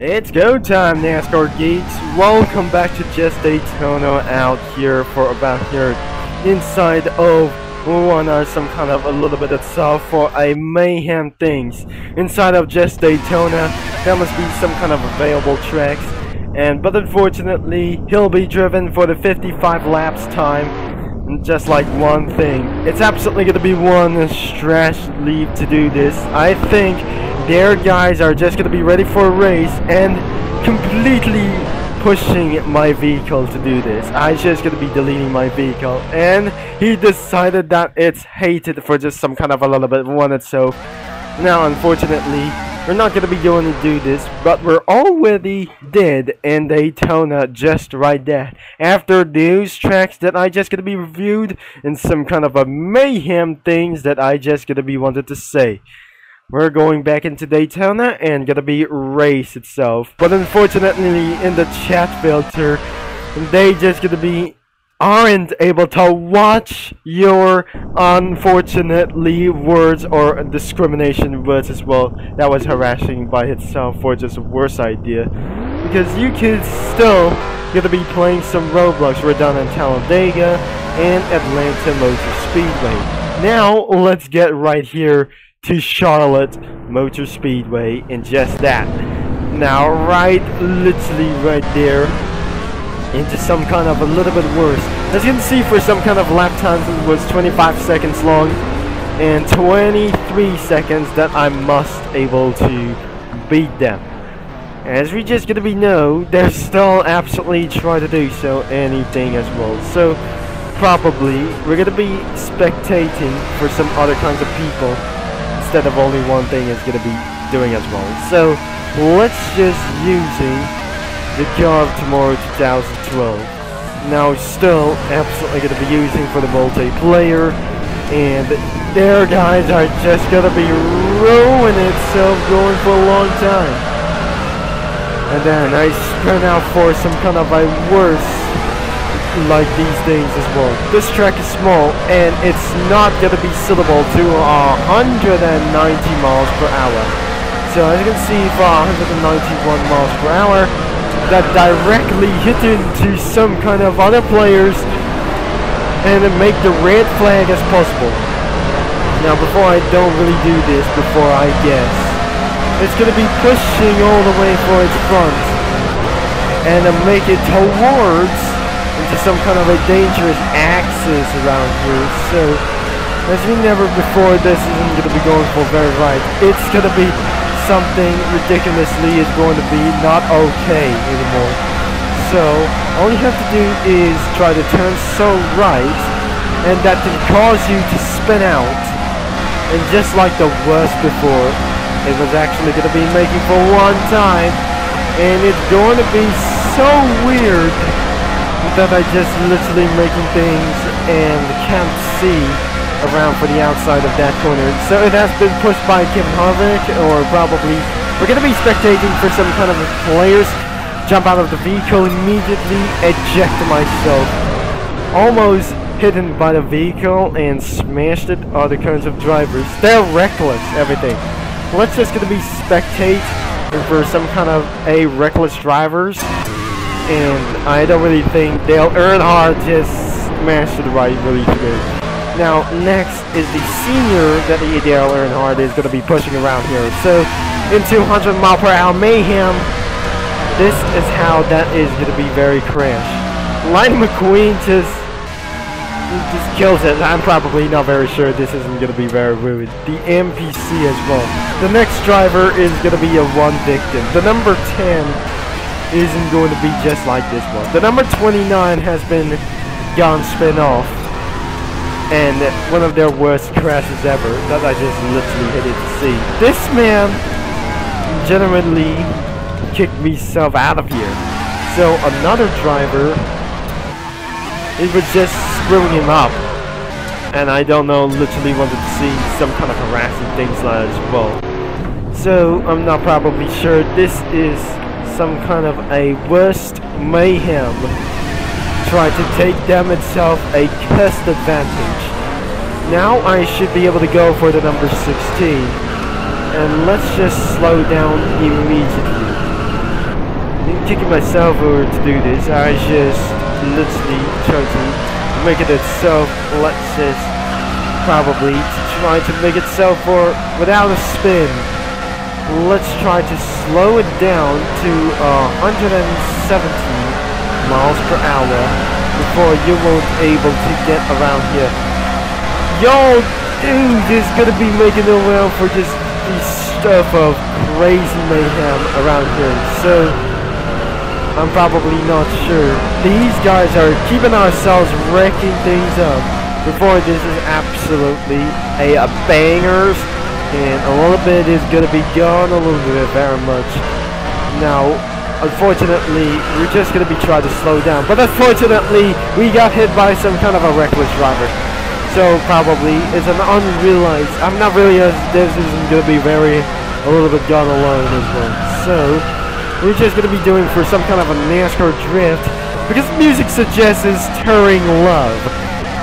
It's go time, NASCAR geeks. Welcome back to Just Daytona out here for about here inside of some kind of a little bit of stuff for a Mayhem things. Inside of Just Daytona, there must be some kind of available tracks. But unfortunately, he'll be driven for the 55 laps time. Just like one thing. It's absolutely going to be one stretch leave to do this. I think their guys are just going to be ready for a race and completely pushing my vehicle to do this. I just going to be deleting my vehicle, and he decided that it's hated for just some kind of a little bit wanted. So now unfortunately we're not going to be going to do this, but we're already did in Daytona just right there. After those tracks that I just going to be reviewed and some kind of a Mayhem things that I just going to be wanted to say. We're going back into Daytona and gonna be race itself. But unfortunately in the chat filter, they just gonna be aren't able to watch your unfortunately words or discrimination words as well. That was harassing by itself for just a worse idea. Because you kids still gonna be playing some Roblox. We're done in Talladega and Atlanta Motor Speedway. Now let's get right here to Charlotte Motor Speedway and just that. Now literally right there into some kind of a little bit worse. As you can see, for some kind of lap times it was 25 seconds long and 23 seconds that I must able to beat them. As we just gonna be know, they're still absolutely trying to do so anything as well. So probably we're gonna be spectating for some other kinds of people instead of only one thing is going to be doing as well. So let's just using the car of tomorrow 2012. Now still absolutely going to be using for the multiplayer, and their guys are just going to be ruining itself going for a long time. And then I sprint out for some kind of a worse like these things as well. This track is small and it's not gonna be suitable to 190 miles per hour. So as you can see, for 191 miles per hour, that directly hit into some kind of other players and make the red flag as possible. Now before I don't really do this, before I guess, it's gonna be pushing all the way for its front and make it towards into some kind of a dangerous axis around here. So as we never before, this isn't going to be going for very right. It's going to be something ridiculously is going to be not okay anymore. So all you have to do is try to turn so right, and that can cause you to spin out. And just like the worst before, it was actually going to be making for one time, and it's going to be so weird that I just literally making things and can't see around for the outside of that corner. So it has been pushed by Kim Harvick, or probably we're going to be spectating for some kind of players. Jump out of the vehicle immediately, eject myself. Almost hidden by the vehicle and smashed it. Other kinds of drivers, they're reckless, everything. Let's just going to be spectate for some kind of a reckless drivers. And I don't really think Dale Earnhardt just smashed it right really good. Now next is the senior that Dale Earnhardt is going to be pushing around here. So into 100 mile per hour Mayhem, this is how that is going to be very crash. Lightning McQueen just kills it. I'm probably not very sure this isn't going to be very rude. The MPC as well. The next driver is going to be a one victim. The number 10 isn't going to be just like this one. The number 29 has been gone spin off, and one of their worst crashes ever that I just literally hated to see. This man genuinely kicked myself out of here. So another driver, it was just screwing him up, and I don't know, literally wanted to see some kind of harassing things like as well. So I'm not probably sure this is some kind of a worst Mayhem try to take them itself a test advantage. Now I should be able to go for the number 16, and let's just slow down immediately. kicking myself over to do this. I just literally try to make it itself. Let's just probably try to make itself for without a spin. Let's try to slow it down to 170 miles per hour before you won't able to get around here. Yo, dude is gonna be making it well for just the stuff of crazy mayhem around here. So I'm probably not sure. These guys are keeping ourselves wrecking things up before this is absolutely a bangers, and a little bit is gonna be gone, a little bit very much. Now unfortunately we're just gonna be trying to slow down, but unfortunately we got hit by some kind of a reckless driver. So probably it's an unrealized. I'm not really this isn't gonna be a little bit gone alone as well. So we're just gonna be doing for some kind of a NASCAR drift because music suggests is touring love,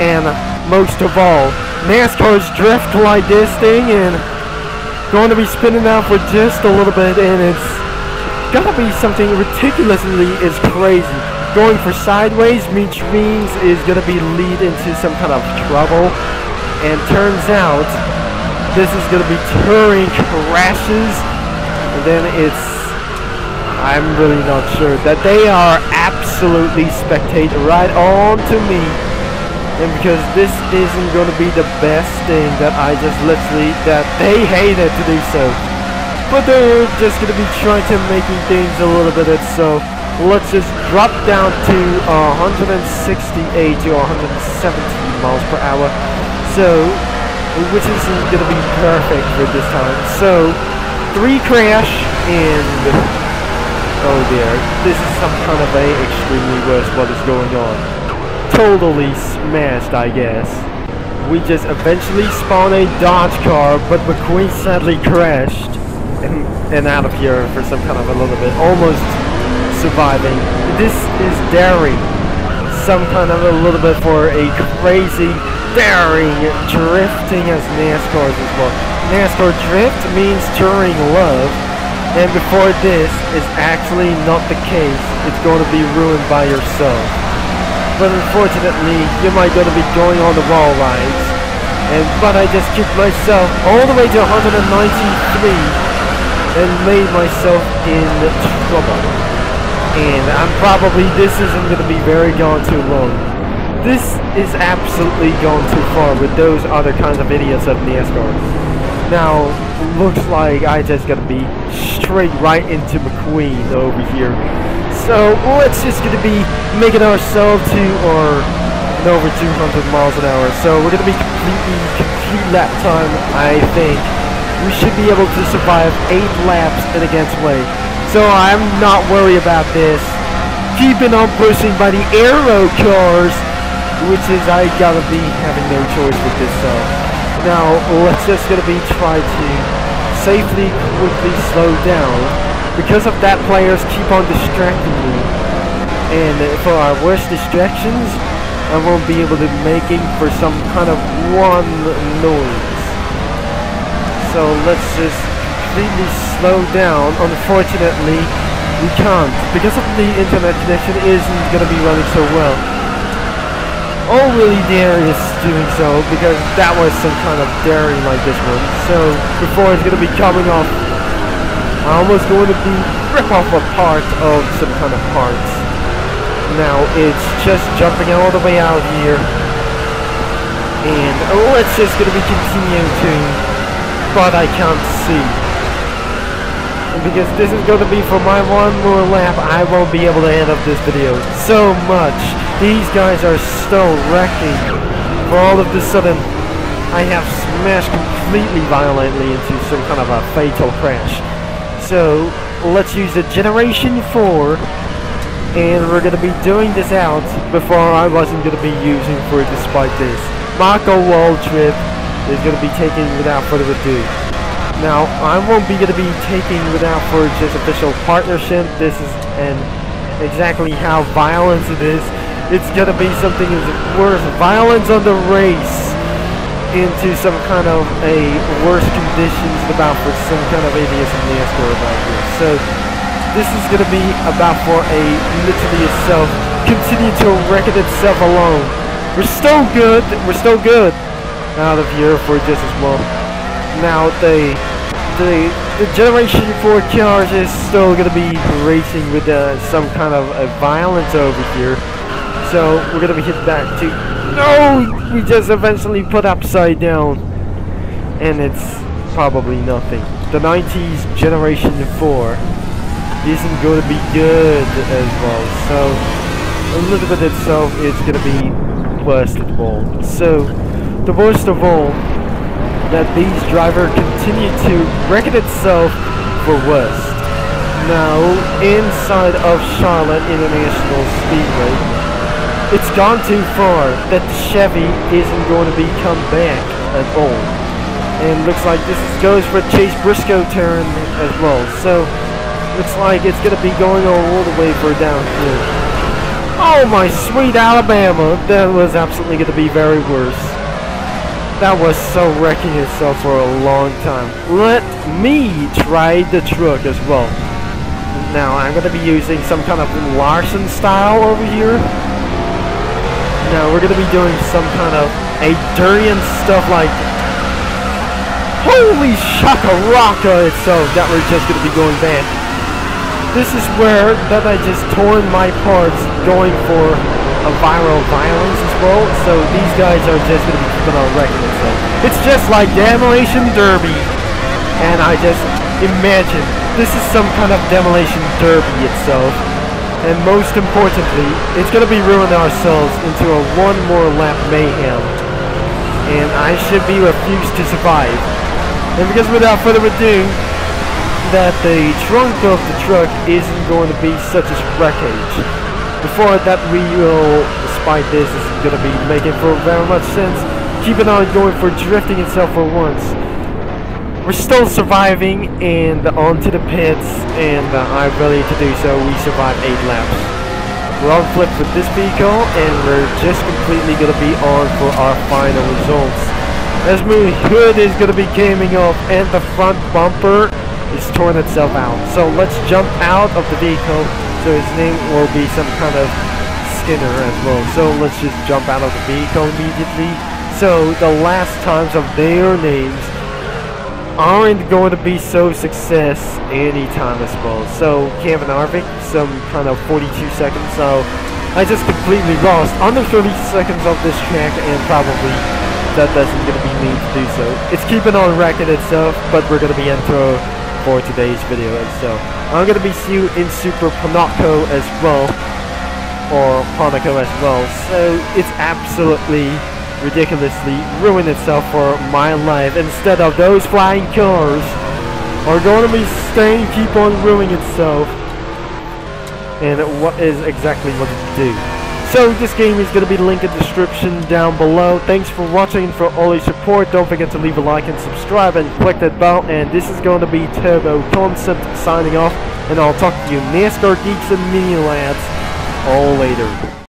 and most of all, NASCAR's drift like this thing and going to be spinning out for just a little bit, and it's gotta be something ridiculously is crazy. Going for sideways, which means is gonna be lead into some kind of trouble, and turns out this is gonna be touring crashes, and then I'm really not sure that they are absolutely spectating right on to me, and because this isn't gonna be the best thing that I just literally that they hated to do so, but they're just gonna be trying to making things a little bit so. Let's just drop down to 168 to 170 miles per hour, so which isn't gonna be perfect for this time. So 3 crash, and oh dear, this is some kind of a extremely worse what is going on. Totally smashed, I guess. We just eventually spawned a Dodge car, but McQueen sadly crashed and out of here for some kind of a little bit, almost surviving. This is daring, some kind of a little bit for a crazy daring drifting as NASCARs as well. NASCAR drift means touring love, and before this is actually not the case. It's going to be ruined by yourself. But unfortunately, you might going to be going on the wall rides, but I just kicked myself all the way to 193 and made myself in trouble. And this isn't going to be very gone too long. This is absolutely gone too far with those other kinds of idiots of NASCAR. Now, looks like I just got to be straight right into McQueen over here. So let's just going to be making ourselves to over 200 miles an hour. So we're going to be complete lap time, I think. We should be able to survive 8 laps in against way. So I'm not worried about this. Keeping on pushing by the aero cars, which is I gotta be having no choice with this. So now let's just gonna be try to safely, quickly slow down. Because of that, players keep on distracting me, and for our worst distractions, I won't be able to making for some kind of one noise. So let's just completely slow down. Unfortunately, we can't because of the internet connection isn't going to be running so well. All really daring is doing so because that was some kind of daring like this one. So before it's going to be coming off, I'm almost going to be rip off a part of some kind of parts. Now it's just jumping all the way out here, and let's just going to be continuing to, but I can't see. Because this is going to be for my one more lap, I won't be able to end up this video so much. These guys are still wrecking. For all of the sudden, I have smashed completely violently into some kind of a fatal crash. So let's use the Generation 4, and we're going to be doing this out before I wasn't going to be using for it despite this. Marco Wall Trip is going to be taken without further ado. Now, I won't be going to be taking without for just official partnership. This is exactly how violence it is. It's going to be something that's worse. Violence on the race into some kind of a worse conditions about for some kind of idiots in NASCAR about here. So, this is gonna be about for a literally itself continue to wreck it itself alone. We're still good out of here for just as well. Now the Generation 4 cars is still gonna be racing with some kind of violence over here. So we're gonna be hit back to no, we just eventually put upside down, and it's probably nothing. The 90s Generation 4 isn't going to be good as well, so a little bit itself is going to be worst of all. So the worst of all, that these drivers continue to wreck it itself for worst. Now inside of Charlotte International Speedway, it's gone too far that the Chevy isn't going to be come back at all. And looks like this goes for Chase Briscoe turn as well. So looks like it's gonna be going all the way for down here. Oh my sweet Alabama, that was absolutely gonna be very worse. That was so wrecking itself for a long time. Let me try the truck as well. Now I'm gonna be using some kind of Larson style over here. Now we're gonna be doing some kind of a durian stuff like holy shakaraka itself that we're just gonna be going back. This is where that I just torn my parts going for a viral violence as well. So these guys are just gonna be keeping on wrecking itself. It's just like Demolition Derby, and I just imagine this is some kind of Demolition Derby itself. And most importantly, it's gonna be ruining ourselves into a one more lap mayhem, and I should be refused to survive. And because without further ado, that the trunk of the truck isn't going to be such as wreckage. Before that, we will, despite this, is going to be making for very much sense. Keeping on going for drifting itself for once. We're still surviving and onto the pits, and I'm ready to do so. We survived 8 laps. We're on flip with this vehicle, and we're just completely going to be on for our final results. As my hood is going to be coming off and the front bumper is torn itself out. So let's jump out of the vehicle. So his name will be some kind of Skinner as well. So let's just jump out of the vehicle immediately. So the last times of their names aren't going to be so success anytime as well. So Kevin Harvick, some kind of 42 seconds. So I just completely lost under 30 seconds of this track, and probably that doesn't gonna be me to do so. It's keeping on wrecking itself, but we're gonna be intro for today's video, and so I'm gonna be see you in Super Monaco as well, or Monaco as well. So it's absolutely ridiculously ruined itself for my life. Instead of those flying cars are going to be staying, keep on ruining itself, and what is exactly what to do. So this game is going to be linked in the description down below. Thanks for watching and for all your support. Don't forget to leave a like and subscribe and click that bell. And this is going to be Turbo Concept signing off. And I'll talk to you NASCAR geeks and mini lads all later.